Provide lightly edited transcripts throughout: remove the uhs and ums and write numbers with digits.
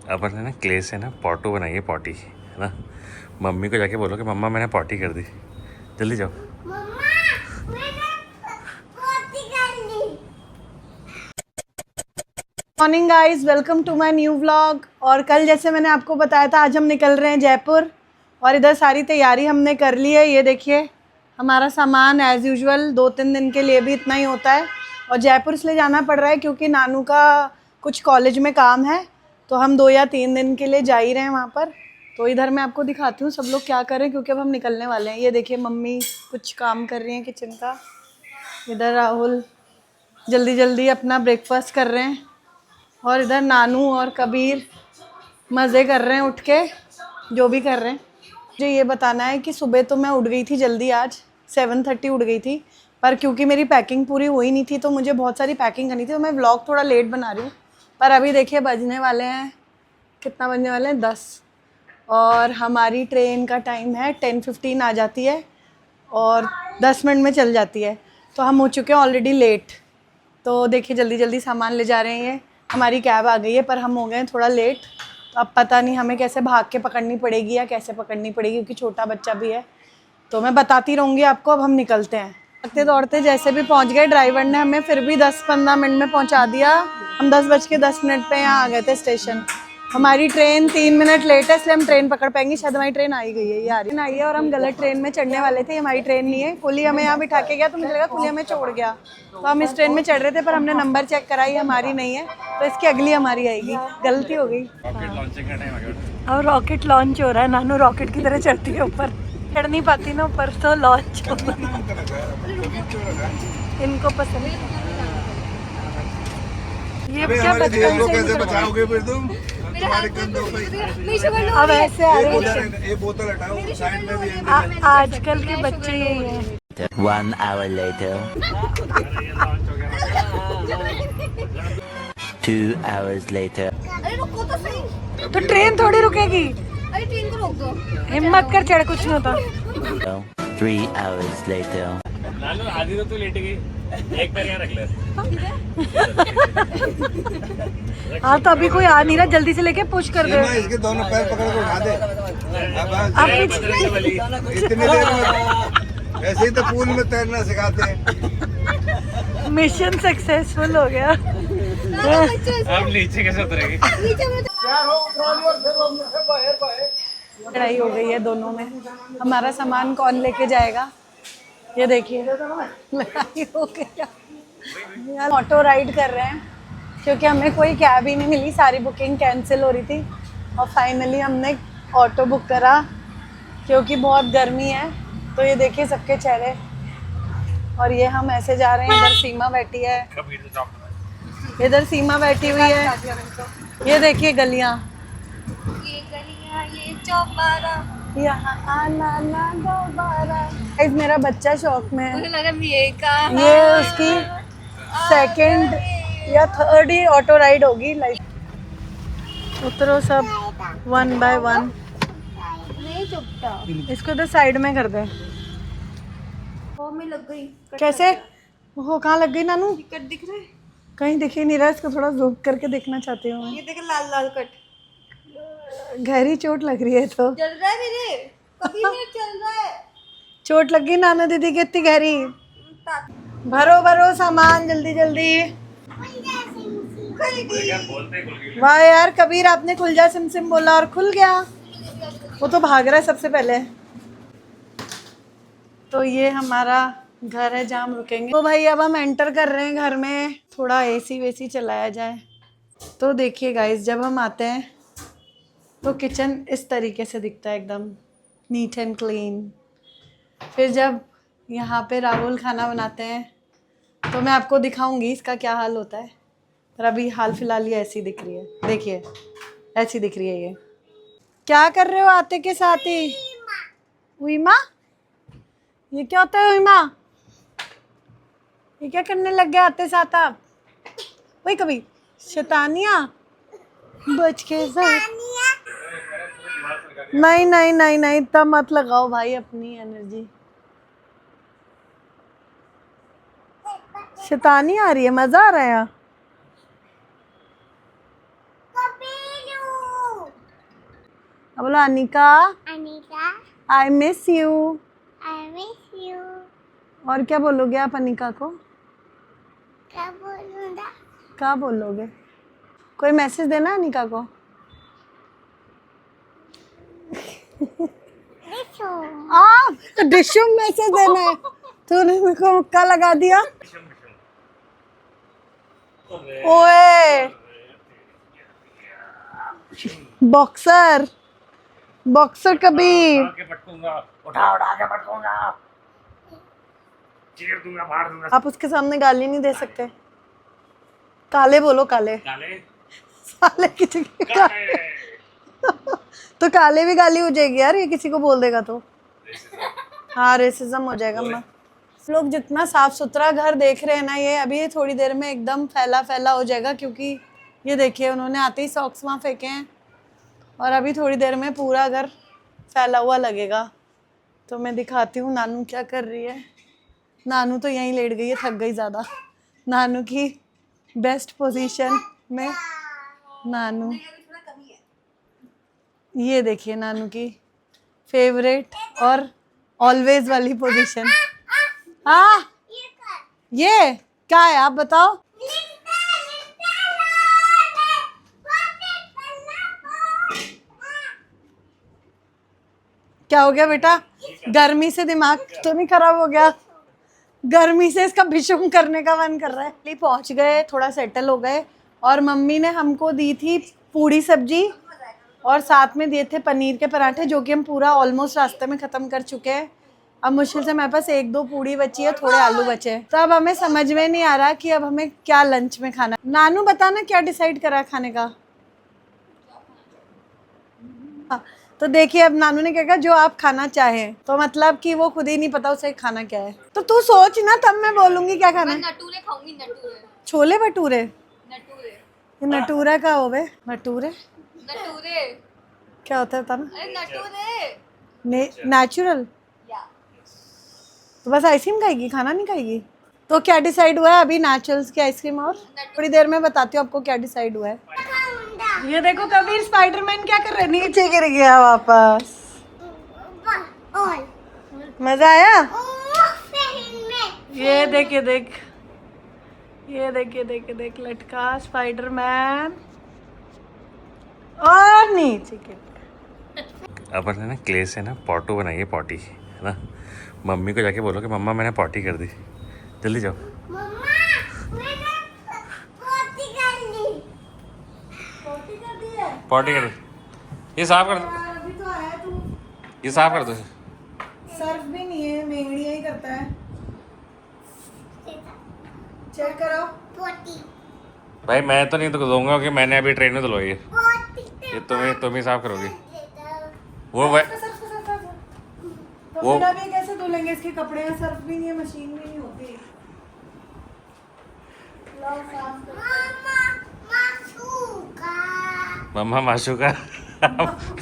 अपन है ना क्ले से ना पॉटो बनाई है, पॉटी है ना। मम्मी को जाके बोलो कि मम्मा मैंने पॉटी कर दी, जल्दी जाओ। Morning guys, welcome to my new vlog. और कल जैसे मैंने आपको बताया था, आज हम निकल रहे हैं जयपुर। और इधर सारी तैयारी हमने कर ली है। ये देखिए हमारा सामान एज़ यूजुअल 2-3 दिन के लिए भी इतना ही होता है। और जयपुर इसलिए जाना पड़ रहा है क्योंकि नानू का कुछ कॉलेज में काम है, तो हम 2 या 3 दिन के लिए जा ही रहे हैं वहाँ पर। तो इधर मैं आपको दिखाती हूँ सब लोग क्या कर रहे हैं, क्योंकि अब हम निकलने वाले हैं। ये देखिए मम्मी कुछ काम कर रही हैं किचन का। इधर राहुल जल्दी जल्दी अपना ब्रेकफास्ट कर रहे हैं। और इधर नानू और कबीर मज़े कर रहे हैं उठ के, जो भी कर रहे हैं। मुझे ये बताना है कि सुबह तो मैं उठ गई थी जल्दी, आज 7:30 उठ गई थी, पर क्योंकि मेरी पैकिंग पूरी हुई नहीं थी तो मुझे बहुत सारी पैकिंग करनी थी, तो मैं व्लॉग थोड़ा लेट बना रही हूँ। पर अभी देखिए बजने वाले हैं, कितना बजने वाले हैं 10। और हमारी ट्रेन का टाइम है 10:15 आ जाती है और 10 मिनट में चल जाती है, तो हम हो चुके हैं ऑलरेडी लेट। तो देखिए जल्दी जल्दी सामान ले जा रहे हैं। ये हमारी कैब आ गई है पर हम हो गए हैं थोड़ा लेट। तो अब पता नहीं हमें कैसे भाग के पकड़नी पड़ेगी या कैसे पकड़नी पड़ेगी, क्योंकि छोटा बच्चा भी है। तो मैं बताती रहूँगी आपको। अब हम निकलते हैं। भागते दौड़ते जैसे भी पहुँच गए। ड्राइवर ने हमें फिर भी 10-15 मिनट में पहुँचा दिया। हम 10:10 पे यहाँ आ गए थे स्टेशन। हमारी ट्रेन 3 मिनट लेट है, इसलिए हम ट्रेन पकड़ पाएंगे। शायद हमारी ट्रेन आई गई है, ये आ रही आई है। और हम गलत ट्रेन में चढ़ने वाले थे, हमारी ट्रेन नहीं है। कुली हमें यहाँ बिठा के गया तो मुझे लगा कुली हमें छोड़ गया, तो हम इस ट्रेन में चढ़ रहे थे, पर हमने नंबर चेक कराई, हमारी नहीं है, तो इसकी अगली हमारी आएगी। गलती हो गई। अब रॉकेट लॉन्च हो रहा है। नानू रॉकेट की तरह चढ़ती है ऊपर, चढ़ नहीं पाती ना ऊपर, तो लॉन्च हो रहा है। इनको पसंद है ये क्या बचपन से कैसे बचाओगे फिर तुम? अब ऐसे आ रहे हैं। ये बोतल हटाओ, साइड में भी आजकल के बच्चे यही हैं। 1 hour later. 2 hours later. अरे रुको तो सही। तो ट्रेन थोड़ी रुकेगी, अरे ट्रेन को रोक दो। हिम्मत कर चढ़, कुछ नहीं होता। 3 hours later. नानू आधी तो तू लेट गई, एक पैर यहाँ रख ले। हाँ तो अभी कोई आ नहीं रहा, जल्दी से लेके पुश कर दे। इसके दोनों पैर पकड़ के उठा दे। अब इतनी देर में ऐसे ही तो पूल में तैरना सिखाते हैं। मिशन सक्सेसफुल हो गया। अब नीचे कैसे उतरेगी? लड़ाई हो गई है दोनों में। हमारा सामान कौन लेके जाएगा, ये देखिए लड़ाई हो गई। यार ऑटो राइड कर रहे हैं क्योंकि हमें कोई कैब ही नहीं मिली, सारी बुकिंग कैंसिल हो रही थी। और फाइनली हमने ऑटो बुक करा क्योंकि बहुत गर्मी है। तो ये देखिए सबके चेहरे। और ये हम ऐसे जा रहे हैं। इधर सीमा बैठी है, इधर सीमा बैठी हुई है। ये देखिए गलियाँ, ये गलियां ये चौबारा। यहाँ आना ना दोबारा। गाइस मेरा बच्चा शौक में है। मुझे लगा ये का ये उसकी सेकंड या थर्ड ही ऑटो राइड होगी। लाइक उतरो सब 1 by 1। नहीं चुपता। इसको इधर साइड में कर दे। वो में लग गई। कैसे वो कहाँ लग गई नानू? कट दिख रहा है। कहीं दिख ही नहीं रहा। इसको थोड़ा जूम करके देखना चाहती हूँ मैं। ये देख लाल लाल कट गहरी चोट लग रही है तो। चल रहा है मेरे, कभी नहीं चल रहा है। चोट लग गई नानू दीदी की इतनी गहरी। भरो भरो सामान जल्दी जल्दी। वाह यार कबीर, आपने खुल जा सिम सिम बोला और खुल गया। वो तो भाग रहा है सबसे पहले। तो ये हमारा घर है जहाँ हम रुकेंगे। तो भाई अब हम एंटर कर रहे हैं घर में। थोड़ा एसी वेसी चलाया जाए। तो देखिए गाइस, जब हम आते हैं तो किचन इस तरीके से दिखता है, एकदम नीट एंड क्लीन। फिर जब यहाँ पे राहुल खाना बनाते हैं तो मैं आपको दिखाऊंगी इसका क्या हाल होता है। पर अभी हाल फिलहाल ये ऐसी दिख रही है। देखिए ऐसी दिख रही है ये। क्या कर रहे हो आते के साथ ही? उईमा, ये क्या होता है उईमा? ये क्या करने लग गए आते साथ आप? वही कभी शैतानिया बच के साथ। नहीं नहीं नहीं नहीं, इतना मत लगाओ भाई अपनी एनर्जी। शैतानी आ रही है, मजा आ रहा है यहाँ। अब बोलो Anika, Anika, I miss you. I miss you. और क्या बोलोगे आप अनिका को? क्या बोलूँगा? क्या बोलोगे? कोई मैसेज देना अनिका को? देखो। डिशुम मैसेज देना है। तूने मेरे को मुक्का लगा दिया। ओए बॉक्सर, बॉक्सर कबीर। आप उसके सामने गाली नहीं दे सकते। काले बोलो, काले। साले किसी तो काले भी गाली हो जाएगी यार, ये किसी को बोल देगा तो। हाँ रेसिज्म हो जाएगा। लोग जितना साफ सुथरा घर देख रहे हैं ना, ये अभी थोड़ी देर में एकदम फैला फैला हो जाएगा, क्योंकि ये देखिए उन्होंने आते ही सॉक्स वहाँ फेंके हैं और अभी थोड़ी देर में पूरा घर फैला हुआ लगेगा। तो मैं दिखाती हूँ नानू क्या कर रही है। नानू तो यहीं लेट गई है, थक गई ज़्यादा। नानू की बेस्ट पोजीशन में नानू, ये देखिए नानू की फेवरेट और ऑलवेज वाली पोजीशन। हाँ ये क्या है आप बताओ? क्या हो गया बेटा? गर्मी से दिमाग तो नहीं खराब हो गया? गर्मी से इसका भिशुम करने का मन कर रहा है। पहुंच गए, थोड़ा सेटल हो गए और मम्मी ने हमको दी थी पूड़ी सब्जी और साथ में दिए थे पनीर के पराठे, जो कि हम पूरा ऑलमोस्ट रास्ते में ख़त्म कर चुके हैं। अब मुश्किल से हमारे पास 1-2 पूड़ी बची है, थोड़े आलू बचे हैं। तो अब हमें समझ में नहीं आ रहा कि अब हमें क्या लंच में खाना। नानू बताना क्या डिसाइड करा खाने का? हाँ, तो देखिए अब नानू ने क्या कहा, जो आप खाना चाहें। तो मतलब कि वो खुद ही नहीं पता उसे खाना क्या है। तो तू सोच ना, तब मैं बोलूंगी क्या खाना है। नटूरे खाऊंगी, नटूरे। छोले भटूरे? नटूरे। ये नटूरा का हो गए भटूरे? नटूरे। क्या होता है बताना? अरे नटूरे। नेचुरल। या। तो बस आइसक्रीम खाएगी, खाना नहीं खाएगी? तो क्या डिसाइड हुआ है अभी? नेचुरल्स की आइसक्रीम। और थोड़ी देर में बताती हूँ आपको क्या डिसाइड हुआ है। ये देखो कबीर स्पाइडरमैन क्या कर रहे हैं, नीचे गिर गया वापस। मजा आया? ये देख, ये देख, ये देख, ये देख, ये देख लटका स्पाइडरमैन और नीचे गिर। अपन ने ना क्ले से ना पॉटो बनाई है, पॉटी है ना। मम्मी को जाके बोलो कि मम्मा मैंने पॉटी कर दी, जल्दी जाओ। पॉटी कर दी, ये साफ कर दो, अभी तो आया तू। ये साफ कर दो। सर्फ भी नहीं है, मेंगड़िया ही करता है। चेक करो। भाई मैं तो नहीं तो दूंगा कि मैंने अभी ट्रेन में धुलवाई है, ये तुम ही साफ करोगी। वो तो वो- फिर अभी कैसे धुलेंगे इसके कपड़े? सर्फ भी नहीं है, मशीन भी नहीं होती। लो साफ करो। मम्मा माशूका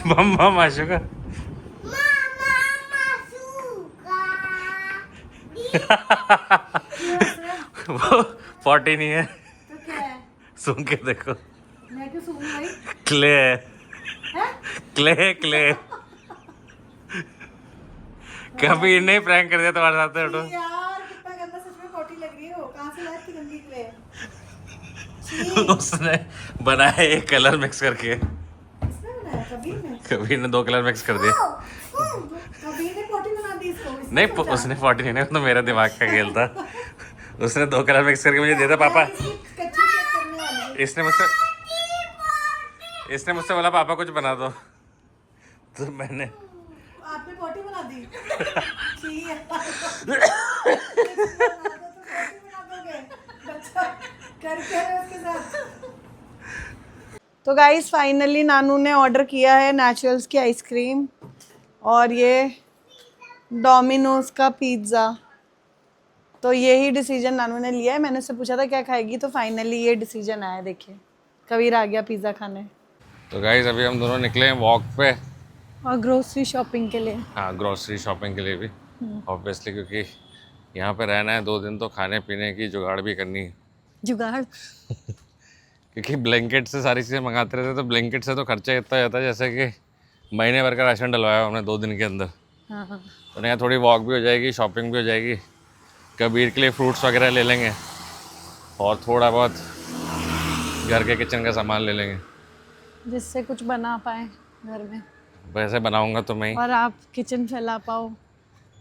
मम्मा माशूका वो पॉटी नहीं है, तो क्या है? सुन के देखो, मैं क्यों सूंघ भाई? क्ले है, हैं? Clay clay. कभी नहीं प्रैंक कर दिया तुम्हारे साथ तो यार कितना गंदा, सच में पोटी लग रही हो। कहाँ से लाई इतनी गंदी क्ले? उसने बनाया एक कलर मिक्स करके, किसने बनाया? कबीर ने? कभी ने 2 कलर मिक्स कर दिए। कबीर ने पोटी बना दी इसको? इसने नहीं सोचा? उसने 40 नहीं, तो मेरा दिमाग का खेल था। उसने 2 कलर मिक्स करके मुझे दे दिया, पापा इसकी कच्ची चेक करने वाली है। इसने मुझसे बोला पापा कुछ बना दो, तो मैंने आपने पोटी बना दी? ठीक है। बच्चा कर क्या रहे उसके साथ? तो गाइस फाइनली नानू ने ऑर्डर किया है नेचुरल्स की आइसक्रीम और ये डोमिनोज का पिज़्ज़ा। तो यही डिसीजन नानू ने लिया है। मैंने उससे पूछा था क्या खाएगी, तो फाइनली ये डिसीजन आया। देखिए कबीर आ गया पिज़्ज़ा खाने। तो गाइस अभी हम दोनों निकले हैं वॉक पे, और ग्रोसरी शॉपिंग के लिए। हाँ ग्रोसरी शॉपिंग के लिए भी ऑब्वियसली, क्योंकि यहाँ पे रहना है 2 दिन, तो खाने पीने की जुगाड़ भी करनी है। जुगाड़? क्योंकि ब्लैंकेट से सारी चीज़ें मंगाते रहते, तो ब्लैंकेट से तो खर्चा इतना जाता है जैसे कि महीने भर का राशन डलवाया हमने 2 दिन के अंदर। हाँ हाँ। तो यहाँ थोड़ी वॉक भी हो जाएगी, शॉपिंग भी हो जाएगी, कबीर के लिए फ्रूट्स वगैरह ले लेंगे और थोड़ा बहुत घर के किचन का सामान ले लेंगे, जिससे कुछ बना पाए घर में वैसे बनाऊंगा तो मैं ही। और आप किचन फैला पाओ।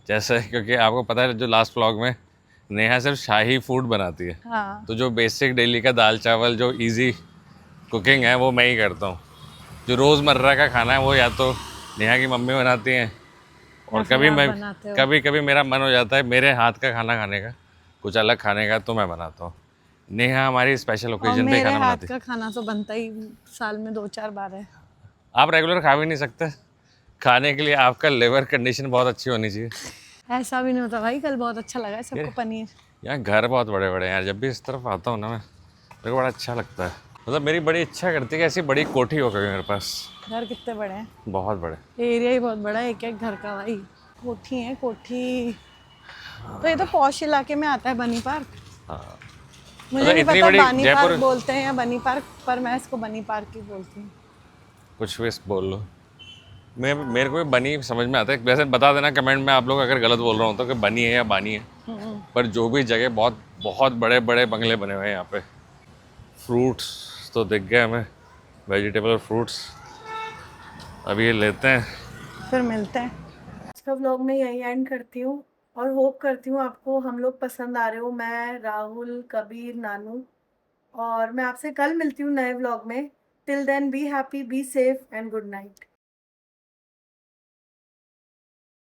जैसे क्योंकि आपको पता है जो लास्ट व्लॉग में नेहा सिर्फ शाही फूड बनाती है, हाँ तो जो बेसिक डेली का दाल चावल जो इजी कुकिंग है वो मैं ही करता हूँ। जो रोज़मर्रा का खाना है वो या तो नेहा की मम्मी बनाती हैं और फिर कभी आप मैं बनाते हो। कभी मेरा मन हो जाता है मेरे हाथ का खाना खाने का, कुछ अलग खाने का, तो मैं बनाता हूँ। नेहा हमारी स्पेशल और ओकेजन पे मेरे खाना हाथ बनाती है। का खाना तो बनता ही साल में 2-4 बार है। आप रेगुलर खा भी नहीं सकते, खाने के लिए आपका लिवर कंडीशन बहुत अच्छी होनी चाहिए। ऐसा भी नहीं होता भाई, कल बहुत अच्छा लगा है सबको पनीर। यहाँ घर बहुत बड़े बड़े हैं यार, जब भी इस तरफ आता हूँ ना मैं, मेरे को बड़ा अच्छा लगता है। मतलब मेरी बड़ी इच्छा करती है कि ऐसी बड़ी कोठी हो कभी मेरे पास। घर कितने बड़े हैं, बहुत बड़े। एरिया ही बहुत बड़ा है, एक एक घर का भाई। कोठी है कोठी। तो ये तो पॉश इलाके में आता है बनी पार्क। हाँ मुझे मतलब नहीं इतनी पता बड़ी बानी जयपुर- पार्क बोलते हैं या बनी पार्क, पर मैं इसको बनी पार्क ही बोलती हूँ। कुछ भी बोल लो, मेरे को भी बनी समझ में आता है। वैसे बता देना कमेंट में आप लोग अगर गलत बोल रहा हूँ तो कि बनी है या बानी है, पर जो भी जगह बहुत बहुत बड़े बड़े बंगले बने हुए हैं यहाँ पे। फ्रूट्स तो दिख गए हमें, वेजिटेबल और फ्रूट्स अभी ये लेते हैं, फिर मिलते हैं। आज का व्लॉग मैं यही एंड करती हूँ और होप करती हूँ आपको हम लोग पसंद आ रहे हो, मैं, राहुल, कबीर, नानू। और मैं आपसे कल मिलती हूँ नए व्लॉग में। Till then be happy, be safe and good night.